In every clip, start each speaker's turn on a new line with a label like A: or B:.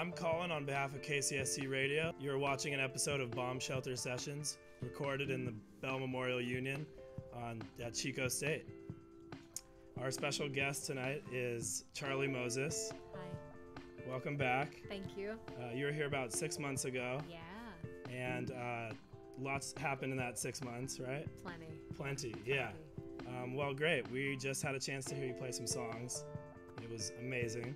A: I'm calling on behalf of KCSC Radio. You're watching an episode of Bomb Shelter Sessions, recorded in the Bell Memorial Union at Chico State. Our special guest tonight is Charlie Moses.
B: Hi.
A: Welcome back.
B: Thank you.
A: You were here about 6 months ago.
B: Yeah.
A: And lots happened in that 6 months, right? Plenty, yeah. Well, great. We just had a chance to hear you play some songs. It was amazing.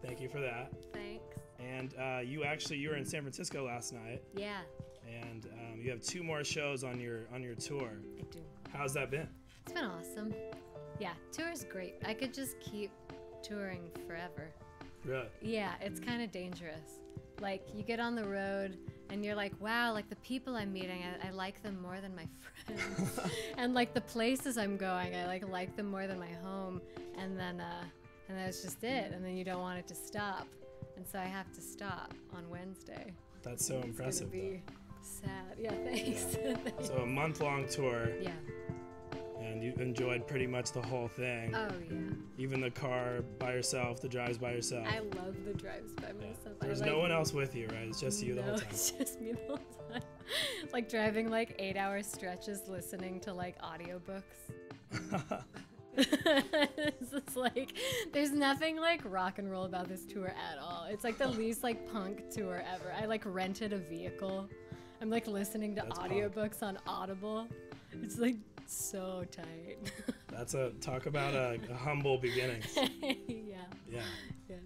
A: Thank you for that.
B: Thanks.
A: And you were in San Francisco last night.
B: Yeah.
A: And you have 2 more shows on your tour.
B: I do.
A: How's that been?
B: It's been awesome. Yeah, tour's great. I could just keep touring forever.
A: Really?
B: Yeah, it's kind of dangerous. Like, you get on the road and you're like, wow, like the people I'm meeting, I like them more than my friends. And like the places I'm going, I like them more than my home. And then that's just it. And then you don't want it to stop. And so I have to stop on Wednesday.
A: That's so impressive.
B: It's gonna be sad. Yeah, thanks.
A: Yeah.
B: Thanks.
A: So a month-long tour.
B: Yeah.
A: And you enjoyed pretty much the whole thing.
B: Oh, yeah.
A: Even the car by yourself, the drives by yourself.
B: I love the drives by myself.
A: There's no one else with you, right? It's just you the whole time.
B: It's just me the whole time. Like driving like 8-hour stretches listening to like audiobooks. It's just like, there's nothing like rock and roll about this tour at all. It's like the least like punk tour ever. I like rented a vehicle. I'm like listening to audiobooks on Audible. It's like so tight.
A: That's talk about a humble beginning.
B: Yeah.
A: Yeah.
B: Yeah.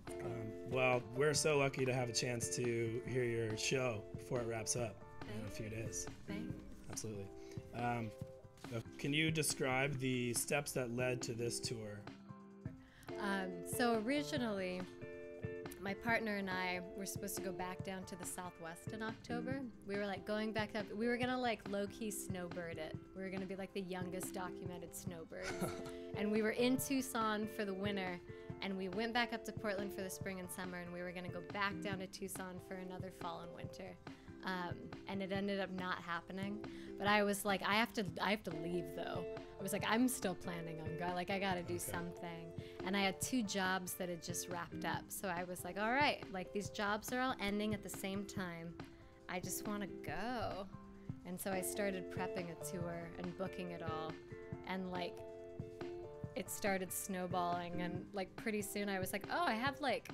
A: Well, we're so lucky to have a chance to hear your show before it wraps up in a few days.
B: Thanks.
A: Absolutely. Can you describe the steps that led to this tour?
B: So originally, my partner and I were supposed to go back down to the Southwest in October. We were like going back up. We were gonna like low-key snowbird it. We were gonna be like the youngest documented snowbirds. And we were in Tucson for the winter, and we went back up to Portland for the spring and summer, and we were gonna go back down to Tucson for another fall and winter. And it ended up not happening. But I was like, I have to leave though. I was like, I'm still planning on going. Like, I gotta do something. And I had 2 jobs that had just wrapped up. So I was like, all right, like these jobs are all ending at the same time. I just wanna go. And so I started prepping a tour and booking it all. And like, it started snowballing. And like pretty soon I was like, oh, I have like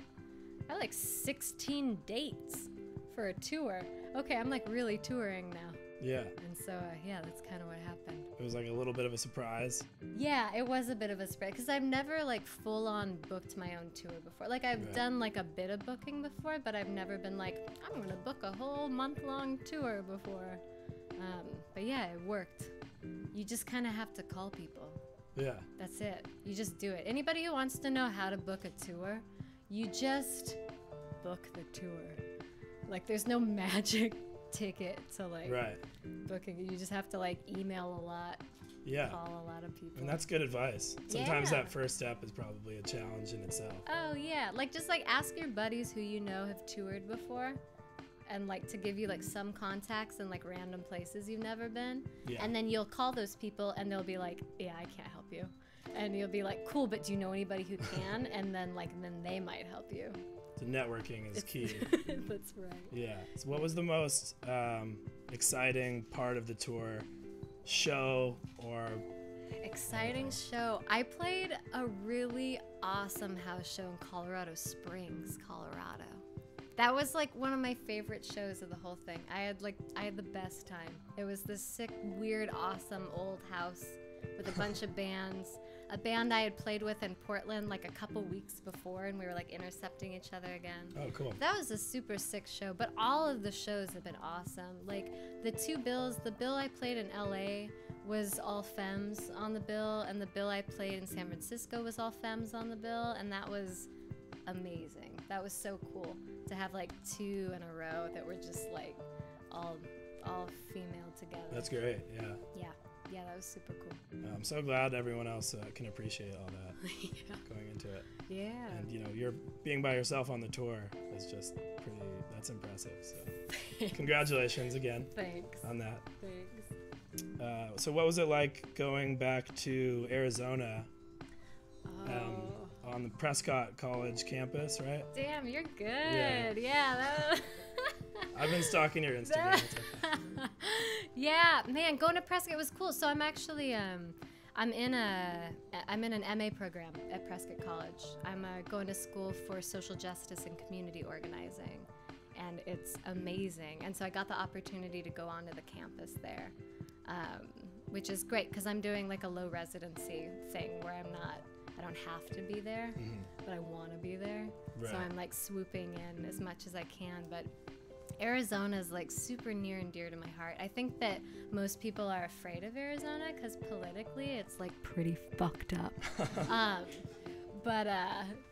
B: 16 dates for a tour. Okay, I'm like really touring now.
A: Yeah.
B: And so, yeah, that's kind of what happened.
A: It was like a little bit of a surprise.
B: Yeah, it was a bit of a surprise because I've never like full on booked my own tour before. Like I've done like a bit of booking before, but I've never been like, I'm gonna book a whole month-long tour before. But yeah, it worked. You just kind of have to call people.
A: Yeah.
B: That's it. You just do it. Anybody who wants to know how to book a tour, you just book the tour. Like there's no magic ticket to like booking. You just have to like email a lot, call a lot of people.
A: And that's good advice. Sometimes that first step is probably a challenge in itself.
B: Oh yeah, like just like ask your buddies who you know have toured before, and like to give you like some contacts in like random places you've never been. Yeah. And then you'll call those people and they'll be like, yeah, I can't help you. And you'll be like, cool, but do you know anybody who can? And then then they might help you.
A: The networking is key.
B: That's right.
A: Yeah. So what was the most exciting part of the tour? Show or...
B: Exciting show. I played a really awesome house show in Colorado Springs, Colorado. That was like one of my favorite shows of the whole thing. I had the best time. It was this sick, weird, awesome old house with a bunch of bands. A band I had played with in Portland like a couple weeks before, and we were like intercepting each other again.
A: Oh, cool.
B: That was a super sick show, but all of the shows have been awesome. Like the 2 bills, the bill I played in LA was all femmes on the bill, and the bill I played in San Francisco was all femmes on the bill, and that was amazing. That was so cool to have like 2 in a row that were just like all female together.
A: That's great, yeah.
B: Yeah, that was super cool.
A: I'm so glad everyone else can appreciate all that going into it.
B: Yeah.
A: And you're being by yourself on the tour is just that's impressive. So congratulations again.
B: Thanks.
A: On that.
B: Thanks.
A: So what was it like going back to Arizona on the Prescott College campus, right?
B: Damn, you're good. Yeah.
A: I've been stalking your Instagram.
B: Yeah, man, going to Prescott was cool. So I'm actually I'm in an MA program at Prescott College. I'm going to school for social justice and community organizing, and it's amazing. And so I got the opportunity to go onto the campus there, which is great because I'm doing like a low residency thing where I don't have to be there, but I want to be there. Right. So I'm like swooping in as much as I can, but Arizona is like super near and dear to my heart. I think that most people are afraid of Arizona because politically it's like pretty fucked up. But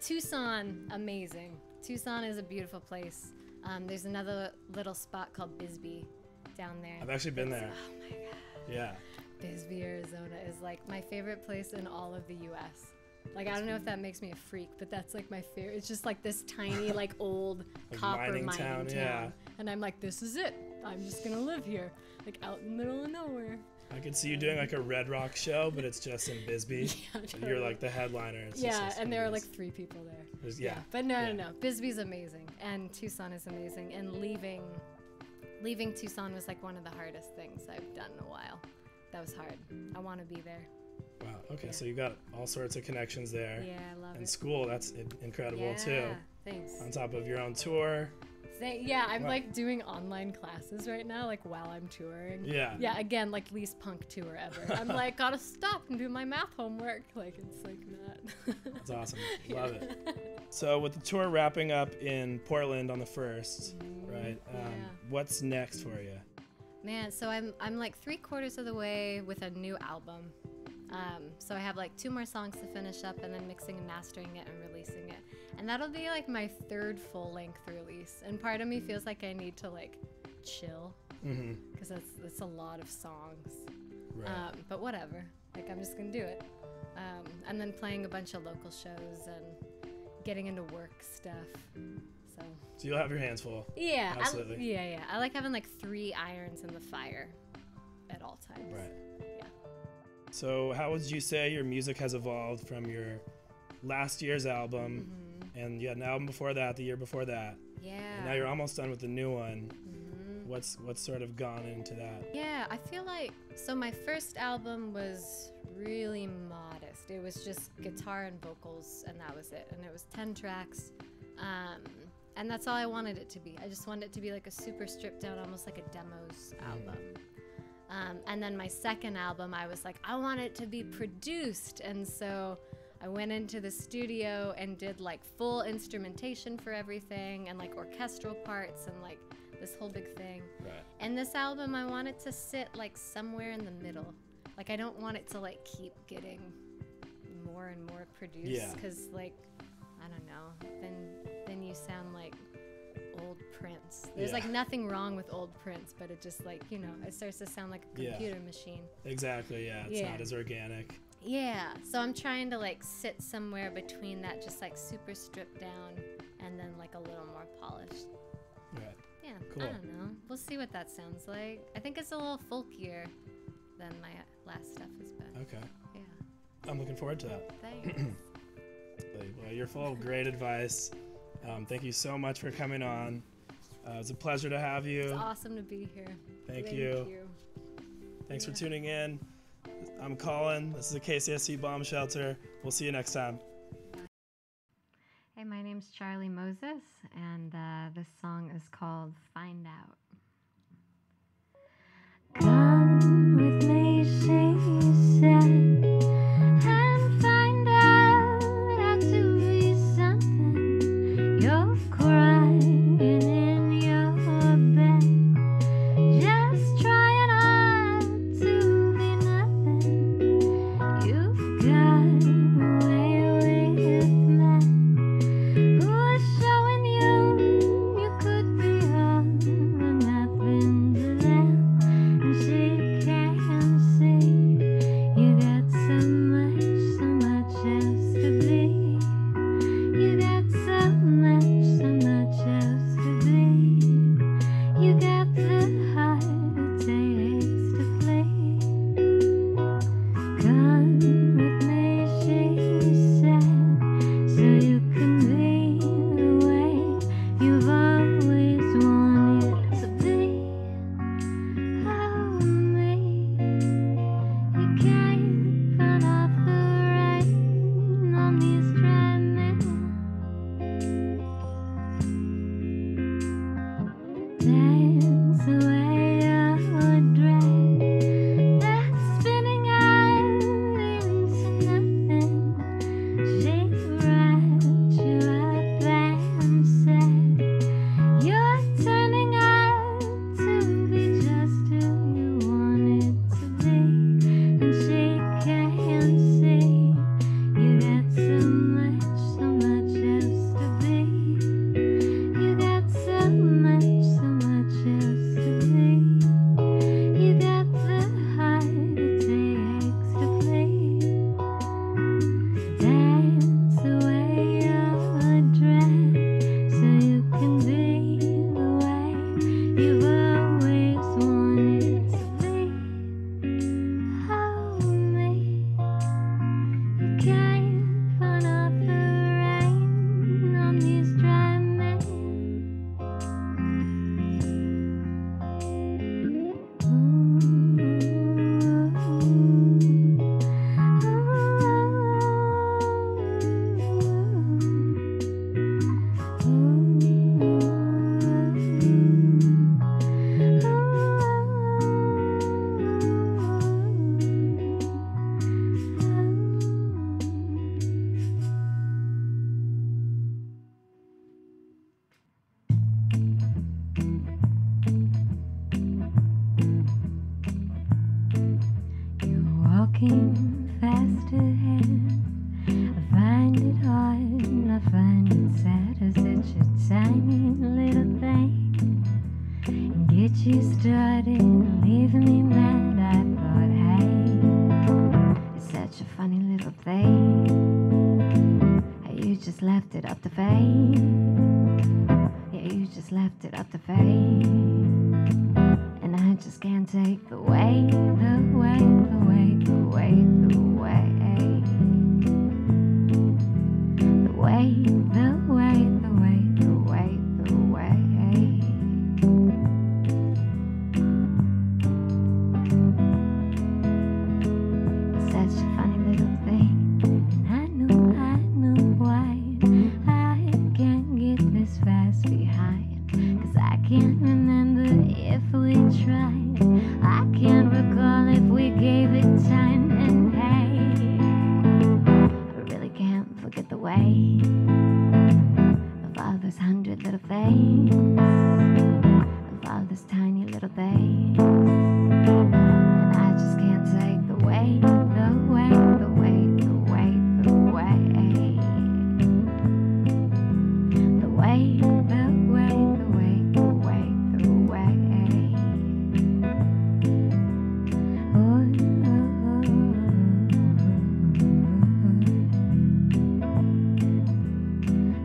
B: Tucson, amazing. Tucson is a beautiful place. There's another little spot called Bisbee down there.
A: I've actually been there.
B: Oh my God.
A: Yeah.
B: Bisbee, Arizona is like my favorite place in all of the U.S. Like, I don't know if that makes me a freak, but that's like my favorite. It's just like this tiny, like old like copper mining town. Yeah. And I'm like, this is it. I'm just going to live here, like out in the middle of nowhere.
A: I could see you doing like a Red Rock show, but it's just in Bisbee. Yeah, totally. You're like the headliner. It's
B: and there are like 3 people there.
A: Yeah.
B: But no. Bisbee's amazing, and Tucson is amazing. And leaving Tucson was like one of the hardest things I've done in a while. That was hard. I want to be there.
A: Wow. Okay. Yeah. So you got all sorts of connections there.
B: Yeah, I love it.
A: And school, that's incredible too.
B: Thanks.
A: On top of your own tour.
B: Yeah, I'm like doing online classes right now, like while I'm touring.
A: Yeah.
B: Yeah, again, like least punk tour ever. I'm like, gotta stop and do my math homework. Like, it's like not.
A: That's awesome. Love it. So with the tour wrapping up in Portland on the 1st, right? What's next for you?
B: Man, so I'm like 3/4 of the way with a new album. So I have like 2 more songs to finish up, and then mixing and mastering it and releasing it. And that'll be like my 3rd full-length release. And part of me feels like I need to like chill, because that's a lot of songs. Right. But whatever, like I'm just gonna do it. And then playing a bunch of local shows and getting into work stuff. So
A: you'll have your hands full.
B: Yeah,
A: absolutely.
B: I like having like 3 irons in the fire at all times.
A: Right. So how would you say your music has evolved from your last year's album and you had an album before that, the year before that?
B: Yeah.
A: And now you're almost done with the new one. What's sort of gone into that?
B: Yeah, I feel like, so my first album was really modest. It was just guitar and vocals, and that was it. And it was 10 tracks. And that's all I wanted it to be. I just wanted it to be like a super stripped down, almost like a demos album. And then my second album, I was like, I want it to be produced. And so I went into the studio and did like full instrumentation for everything and like orchestral parts and like this whole big thing. Right. And this album, I want it to sit like somewhere in the middle. Like, I don't want it to like keep getting more and more produced, because like, I don't know, then you sound like old Prince. There's like nothing wrong with old Prince, but it just like, you know, it starts to sound like a computer machine.
A: Exactly. It's not as organic.
B: Yeah, so I'm trying to like sit somewhere between that, just like super stripped down and then like a little more polished.
A: Right.
B: Yeah,
A: cool.
B: I don't know. We'll see what that sounds like. I think it's a little folkier than my last stuff has been.
A: Okay.
B: Yeah.
A: I'm looking forward to that.
B: Thanks.
A: Well, you're full of great advice. Thank you so much for coming on. It's a pleasure to have you.
B: It's awesome to be here.
A: Thank you. Thanks for tuning in. I'm Colin. This is a KCSC Bomb Shelter. We'll see you next time.
B: Hey, my name's Charlie Moses, and this song is called Find Out. Come with me, she said, and find out how to be something. You're crying in your bed, just trying hard to be nothing. You've got away with men who are showing you could be all or nothing to them, and she can't
C: walking fast ahead. I find it hard and I find it sad as it's a tiny little thing. And get you started, leaving me mad. I thought, hey, it's such a funny little thing. Hey, you just left it up to fate. Yeah, you just left it up to fate. And I just can't take the way, the way, the way, the way, the way. The way, the way, the way, the way, the way. It's such a funny little thing. And I know why I can't get this fast behind. 'Cause I can't remember if we tried. I can't recall if we gave it time. And hey, I really can't forget the way of all those 100 little things, of all those tiny little things. And I just can't take the way, the way, the way, the way, the way. The way, the way, the way, the way, the way. Oh, oh, oh,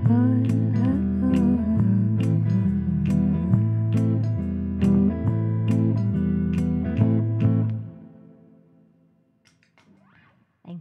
C: oh, oh.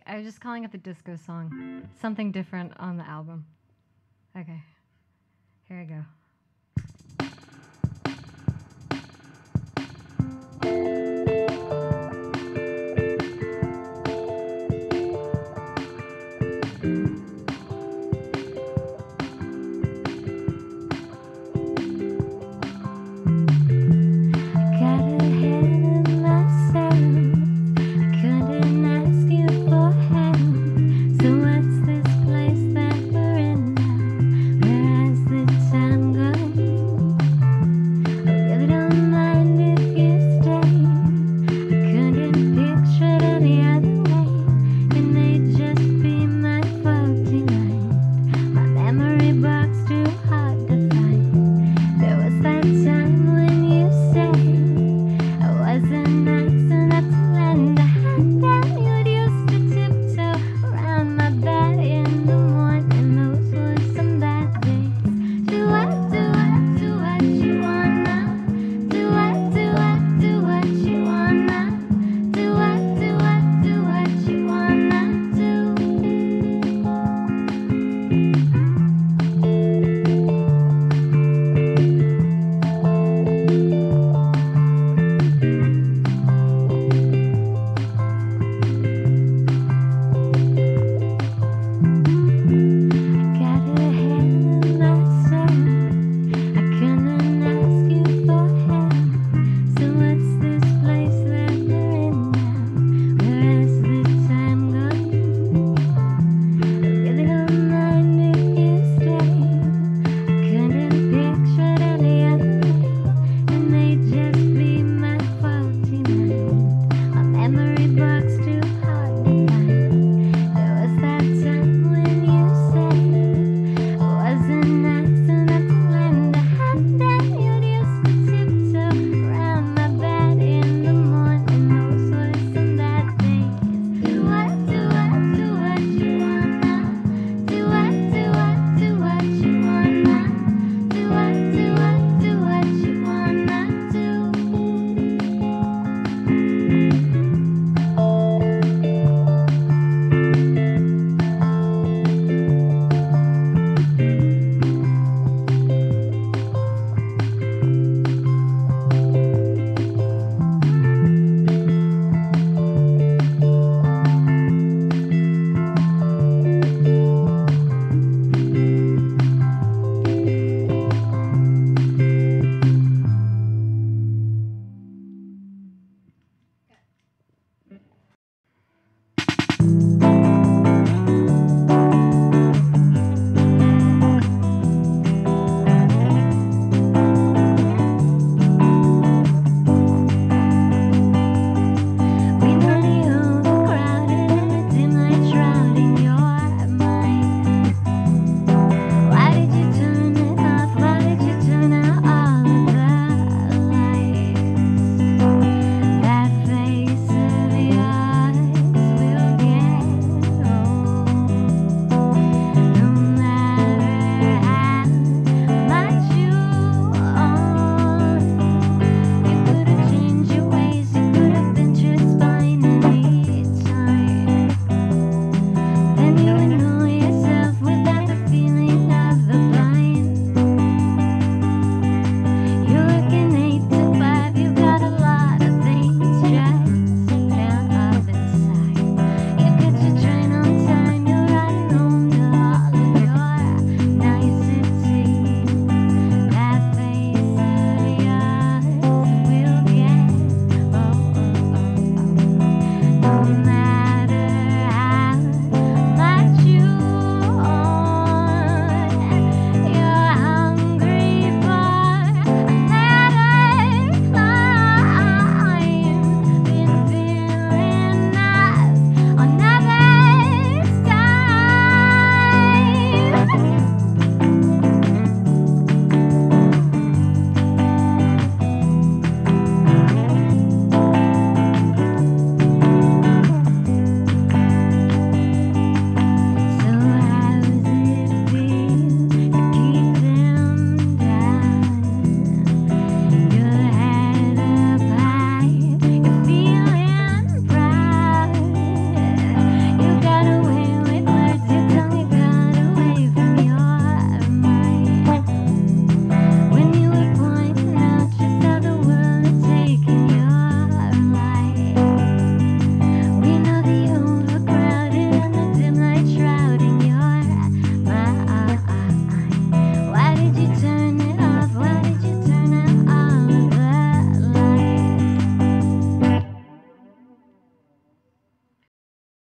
C: I was just calling it the disco song. Something different on the album. Okay, here I go.